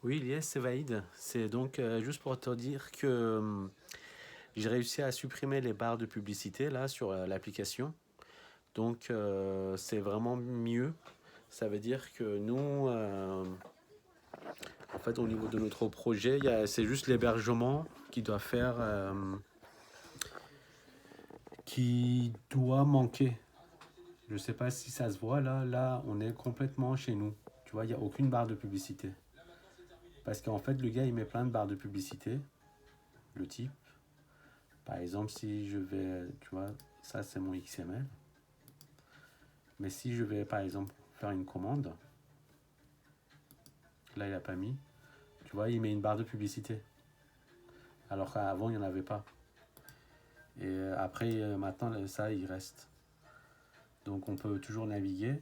Oui, Lies, c'est Vaïd. C'est donc juste pour te dire que j'ai réussi à supprimer les barres de publicité là sur l'application. Donc c'est vraiment mieux. Ça veut dire que nous, en fait, au niveau de notre projet, c'est juste l'hébergement qui doit faire, qui doit manquer. Je sais pas si ça se voit là. Là, on est complètement chez nous. Tu vois, il n'y a aucune barre de publicité. Parce qu'en fait, le gars, il met plein de barres de publicité, le type. Par exemple, si je vais, tu vois, ça c'est mon XML. Mais si je vais, par exemple, faire une commande, là il n'a pas mis, tu vois, il met une barre de publicité. Alors qu'avant, il n'y en avait pas. Et après, maintenant, ça, il reste. Donc on peut toujours naviguer,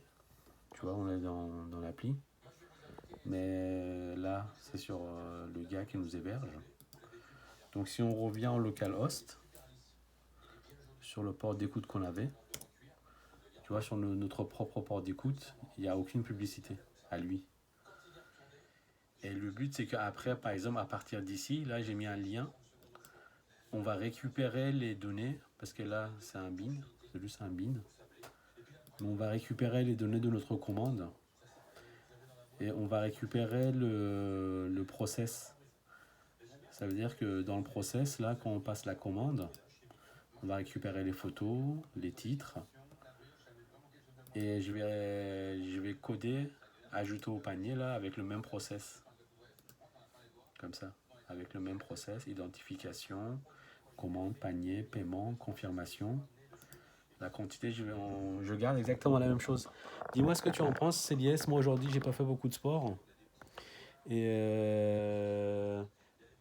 tu vois, on est dans l'appli. Mais là, c'est sur le gars qui nous héberge. Donc si on revient en localhost, sur le port d'écoute qu'on avait, tu vois, sur notre propre port d'écoute, il n'y a aucune publicité à lui. Et le but, c'est qu'après, par exemple, à partir d'ici, là, j'ai mis un lien. On va récupérer les données, parce que là, c'est un bin, c'est juste un bin. Mais on va récupérer les données de notre commande et on va récupérer le process. Ça veut dire que dans le process, là, quand on passe la commande, on va récupérer les photos, les titres, et je vais coder, ajouter au panier, là, avec le même process. Comme ça, avec le même process, identification, commande, panier, paiement, confirmation. La quantité, je garde exactement la même chose. Dis-moi ce que tu en penses, Céliès. Moi aujourd'hui, j'ai pas fait beaucoup de sport. Et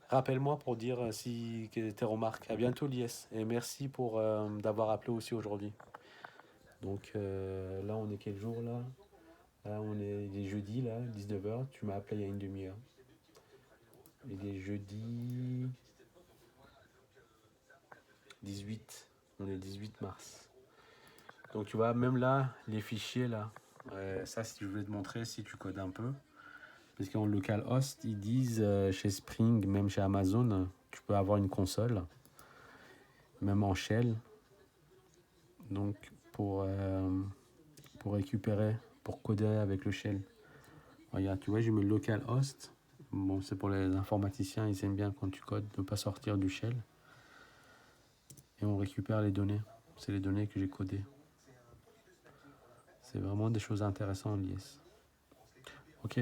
rappelle-moi pour dire si tes remarques. À bientôt, Lies. Et merci pour d'avoir appelé aussi aujourd'hui. Donc là, on est quel jour là? Là, il est jeudi, là, 19h. Tu m'as appelé il y a une demi-heure. Il est jeudi 18. On est 18 mars. Donc tu vois, même là, les fichiers là, ça si je voulais te montrer si tu codes un peu. Parce qu'en localhost, ils disent chez Spring, même chez Amazon, tu peux avoir une console, même en shell. Donc pour récupérer, pour coder avec le shell. Regarde, tu vois, je mets localhost. Bon, c'est pour les informaticiens, ils aiment bien quand tu codes de ne pas sortir du shell. Et on récupère les données. C'est les données que j'ai codées. C'est vraiment des choses intéressantes, Lies. Ok,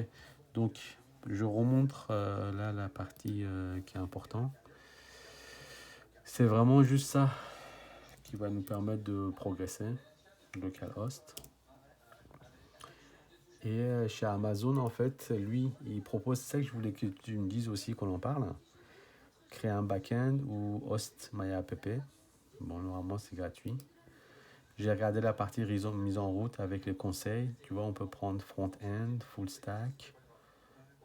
donc je remontre là la partie qui est importante. C'est vraiment juste ça qui va nous permettre de progresser, localhost. Et chez Amazon, en fait, lui, il propose, c'est ça que je voulais que tu me dises aussi qu'on en parle, créer un backend ou host MyApp. Bon, normalement, c'est gratuit. J'ai regardé la partie mise en route avec les conseils. Tu vois, on peut prendre front-end, full stack,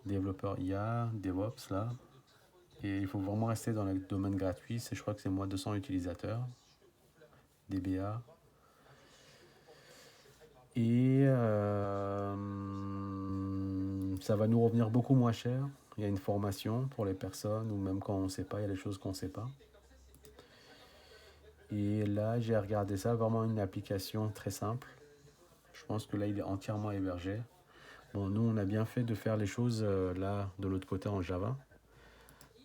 développeur IA, DevOps, là. Et il faut vraiment rester dans le domaine gratuit. Je crois que c'est moins de 200 utilisateurs, DBA. Et ça va nous revenir beaucoup moins cher. Il y a une formation pour les personnes, ou même quand on ne sait pas, il y a des choses qu'on ne sait pas. Et là, j'ai regardé ça, vraiment une application très simple. Je pense que là, il est entièrement hébergé. Bon, nous, on a bien fait de faire les choses là, de l'autre côté en Java.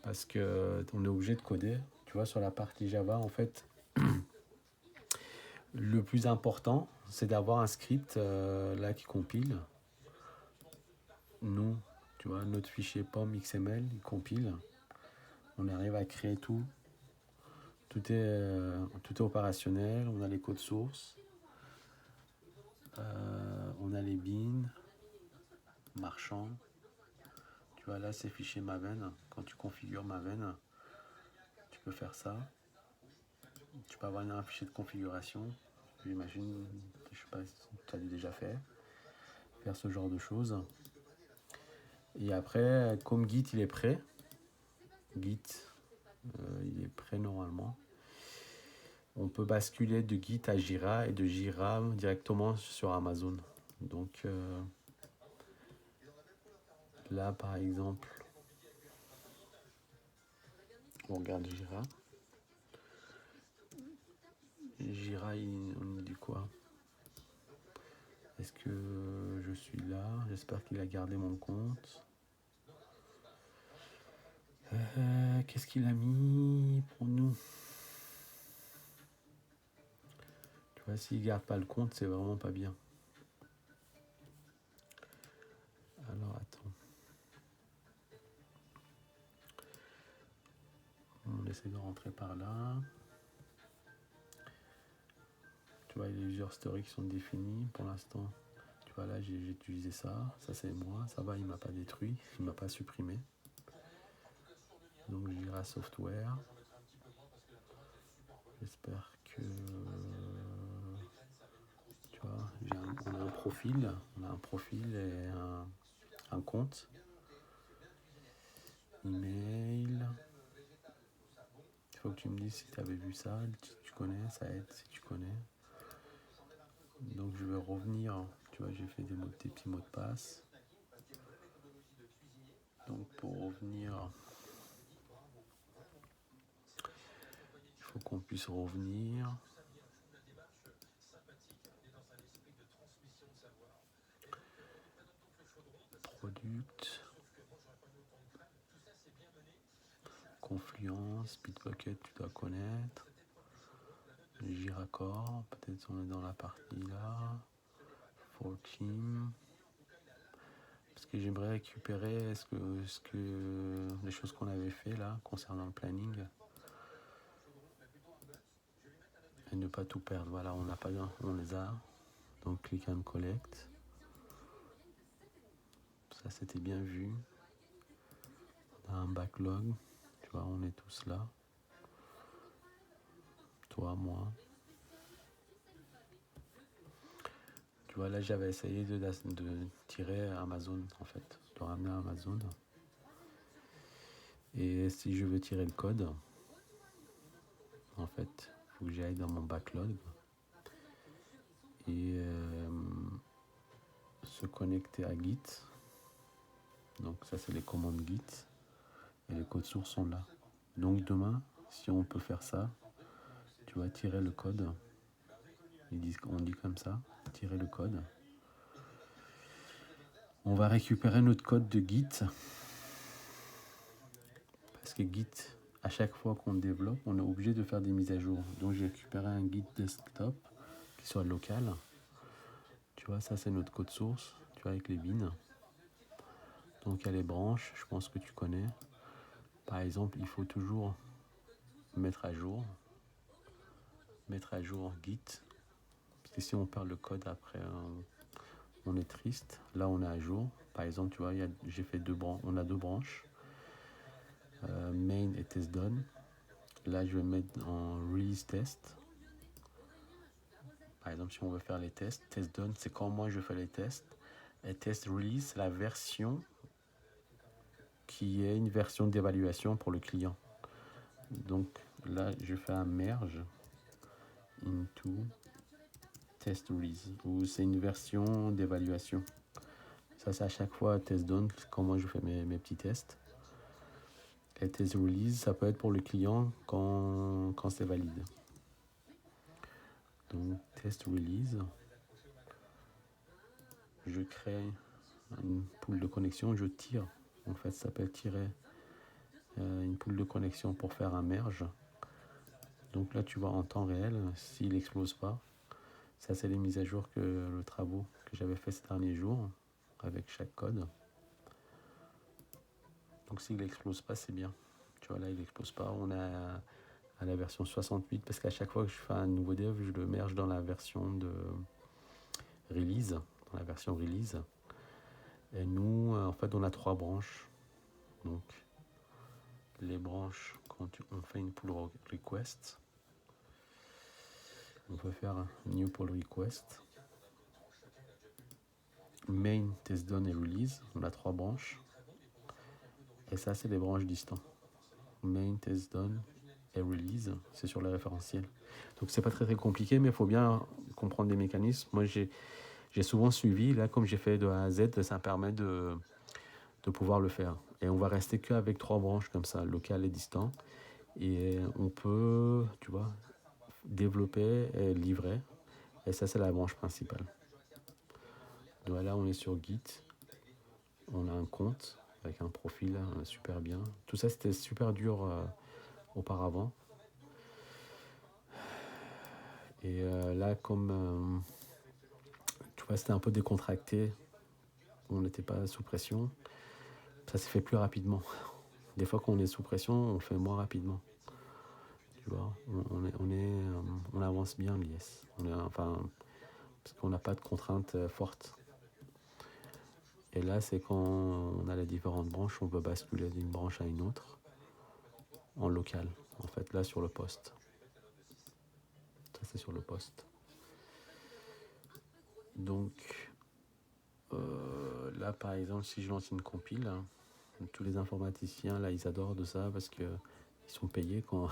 Parce qu'on est obligé de coder. Tu vois, sur la partie Java, en fait, le plus important, c'est d'avoir un script là qui compile. Nous, tu vois, notre fichier POM XML, il compile. On arrive à créer tout. Tout est opérationnel. On a les codes sources. On a les bins, marchands. Tu vois, là, c'est fichier Maven. Quand tu configures Maven, tu peux faire ça. Tu peux avoir un fichier de configuration. J'imagine, je sais pas si tu as déjà fait. Faire ce genre de choses. Et après, comme Git, il est prêt. Git, il est prêt normalement. On peut basculer de Git à Jira et de Jira directement sur Amazon. Donc là, par exemple, on regarde Jira. Jira, on nous dit quoi? Est-ce que je suis là? J'espère qu'il a gardé mon compte. Qu'est-ce qu'il a mis pour nous? Tu vois, s'il garde pas le compte, c'est vraiment pas bien. Alors, attends. On essaie de rentrer par là. Tu vois, il y a plusieurs stories qui sont définies pour l'instant. Tu vois, là, j'ai utilisé ça. Ça, c'est moi. Ça va, il m'a pas détruit. Il m'a pas supprimé. Donc, Jira Software. J'espère que... Tu vois, on a un profil. On a un profil et un compte. Email. Il faut que tu me dises si tu avais vu ça. Si tu connais, ça aide si tu connais. Donc, je vais revenir. Tu vois, j'ai fait des petits mots de passe. Donc, pour revenir... Il faut qu'on puisse revenir. Product. Confluence, Bitbucket, tu dois connaître. Jira Core, peut-être on est dans la partie là. For Team. Parce que j'aimerais récupérer ce que les choses qu'on avait fait là concernant le planning. Et ne pas tout perdre. Voilà, on les a. Donc click and collect. Ça c'était bien vu. On a un backlog. Tu vois, on est tous là. Toi, moi. Tu vois, là j'avais essayé de tirer Amazon en fait. De ramener Amazon. Et si je veux tirer le code, en fait, il faut que j'aille dans mon backlog et se connecter à Git. Donc ça, c'est les commandes Git et les codes sources sont là. Donc demain, si on peut faire ça, tu vas tirer le code. On dit comme ça, tirer le code. On va récupérer notre code de Git. Parce que Git, à chaque fois qu'on développe, on est obligé de faire des mises à jour. Donc j'ai récupéré un Git desktop qui soit local. Tu vois, ça c'est notre code source, tu vois, avec les bins. Donc il y a les branches, je pense que tu connais. Par exemple, il faut toujours mettre à jour Git. Parce que si on perd le code après, on est triste. Là, on est à jour. Par exemple, tu vois, j'ai fait on a deux branches. Main et test done. Là, je vais mettre en release test. Par exemple, si on veut faire les tests, test done, c'est quand moi je fais les tests. Et test release, c'est la version qui est une version d'évaluation pour le client. Donc là, je fais un merge into test release, où c'est une version d'évaluation. Ça, c'est à chaque fois test done, quand moi je fais mes petits tests. Et test release, ça peut être pour le client quand c'est valide. Donc test release, je crée une pool de connexion, je tire. En fait, ça s'appelle tirer une pool de connexion pour faire un merge. Donc là, tu vois en temps réel, s'il n'explose pas. Ça, c'est les mises à jour le travaux que j'avais fait ces derniers jours avec chaque code. Donc s'il n'explose pas, c'est bien. Tu vois, là, il n'explose pas. On est à la version 68 parce qu'à chaque fois que je fais un nouveau dev, je le merge dans la version de release, dans la version release. Et nous, en fait, on a 3 branches. Donc, les branches, quand on fait une pull request, on peut faire un new pull request. Main, test done et release, on a 3 branches. Et ça, c'est les branches distantes. Main, test done et release, c'est sur le référentiel. Donc, c'est pas très compliqué, mais il faut bien comprendre les mécanismes. Moi, j'ai souvent suivi, là, comme j'ai fait de A à Z, ça me permet de de pouvoir le faire. Et on va rester qu'avec 3 branches comme ça, local et distant. Et on peut, tu vois, développer et livrer. Et ça, c'est la branche principale. Donc là, on est sur Git. On a un compte avec un profil super bien. Tout ça, c'était super dur auparavant. Et là, comme tu vois, c'était un peu décontracté, on n'était pas sous pression, ça s'est fait plus rapidement. Des fois, quand on est sous pression, on fait moins rapidement. Tu vois, on avance bien l'IS. Enfin, parce qu'on n'a pas de contraintes fortes. Et là, c'est quand on a les différentes branches, on peut basculer d'une branche à une autre en local. En fait, là, sur le poste. Ça, c'est sur le poste. Donc, là, par exemple, si je lance une compile, hein, tous les informaticiens, là, ils adorent de ça parce qu'ils sont payés quand,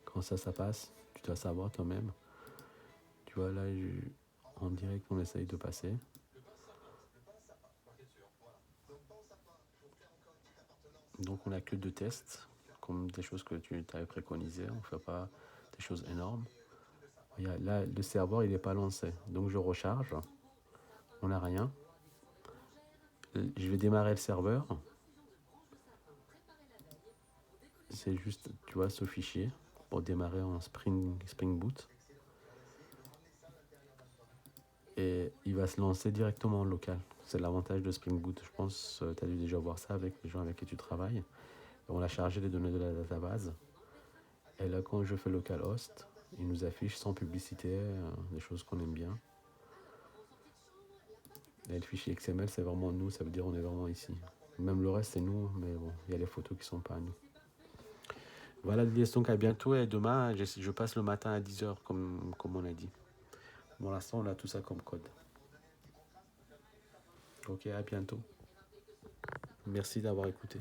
quand ça passe. Tu dois savoir quand même. Tu vois, là, en direct, on essaye de passer. Donc, on n'a que 2 tests, comme des choses que tu avais préconisées. On ne fait pas des choses énormes. Là, le serveur, il n'est pas lancé. Donc, je recharge. On n'a rien. Je vais démarrer le serveur. C'est juste, tu vois, ce fichier pour démarrer en Spring Boot. Et il va se lancer directement en local. C'est l'avantage de Spring Boot. Je pense que tu as dû déjà voir ça avec les gens avec qui tu travailles. Et on a chargé les données de la database. Et là, quand je fais localhost, il nous affiche sans publicité des choses qu'on aime bien. Et le fichier XML, c'est vraiment nous, ça veut dire on est vraiment ici. Même le reste, c'est nous, mais bon, il y a les photos qui ne sont pas à nous. Voilà, donc à bientôt. Et demain, je passe le matin à 10h, comme on a dit. Pour l'instant, on a tout ça comme code. Ok, à bientôt. Merci d'avoir écouté.